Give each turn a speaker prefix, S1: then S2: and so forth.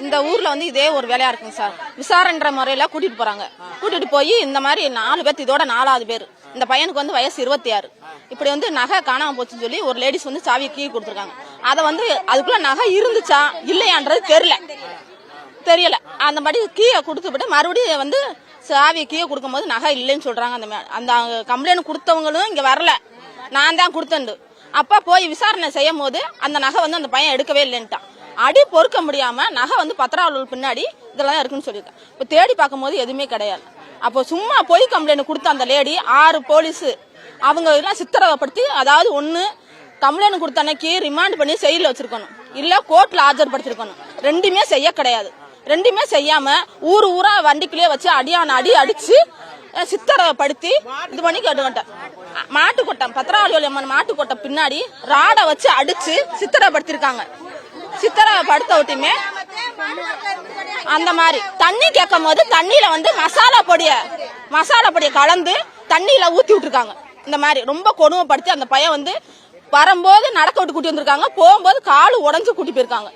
S1: இந்த ஊர்ல வந்து இதே ஒரு வேலையா இருக்குங்க சார். விசாரணைன்ற முறையில கூட்டிட்டு போறாங்க. கூட்டிட்டு போய் இந்த மாதிரி 4 பேர், இதோட 4வது பேர். இந்த பையனுக்கு வந்து வயசு 26. இப்படி வந்து நகை காணாம போச்சுன்னு சொல்லி ஒரு லேடிஸ் வந்து சாவியை கீ கொடுத்துருக்காங்க. அதை வந்து அதுக்குள்ள நகை இருந்துச்சா இல்லையான்றது தெரியல. அந்த மாதிரி கீயை கொடுத்துவிட்டு மறுபடியும் வந்து சாவியை கீயை கொடுக்கும் போது நகை இல்லைன்னு சொல்றாங்க. அந்த கம்ப்ளைண்ட் கொடுத்தவங்களும் இங்க வரல, நான் தான் கொடுத்தேன். அப்ப போய் விசாரணை செய்யும் போது அந்த நகை வந்து அந்த பையன் எடுக்கவே இல்லைன்ட்டான். அடி பொறுக்க முடியாம நகை வந்து பத்திராவளூர் பின்னாடி இதெல்லாம் இருக்குன்னு சொல்லியிருக்கேன். இப்ப தேடி பார்க்கும் போது எதுவுமே கிடையாது. அப்போ சும்மா போய் கம்ப்ளைண்ட் கொடுத்த அந்த லேடி 6 போலீஸ் அவங்க எல்லாம் சித்திரவப்படுத்தி, அதாவது ஒண்ணு கம்ப்ளைண்ட் கொடுத்த அன்னைக்கு ரிமாண்ட் பண்ணி செயலில் வச்சிருக்கணும், இல்ல கோர்ட்ல ஆஜர்படுத்திருக்கணும். ரெண்டுமே செய்ய கிடையாது. ரெண்டுமே செய்யாம ஊரா வண்டிக்குள்ளே வச்சு அடிச்சு சித்திரவப்படுத்தி இது பண்ணி கேட்டுக்கிட்டேன். மாட்டுக்கொட்டம் பத்திராவளி அம்மன் மாட்டுக்கொட்டை பின்னாடி ராடை வச்சு அடிச்சு சித்திரவப்படுத்திருக்காங்க. சித்திரவப்படுத்த விட்டுமே அந்த மாதிரி தண்ணி கேட்கும் போது தண்ணியில வந்து மசாலா பொடியை கலந்து தண்ணியில ஊத்தி விட்டுருக்காங்க. இந்த மாதிரி ரொம்ப கொடுமைப்படுத்தி அந்த பையன் வந்து வரும்போது நடக்க விட்டு கூட்டி வந்திருக்காங்க, போகும்போது காலு உடஞ்சு கூட்டி போயிருக்காங்க.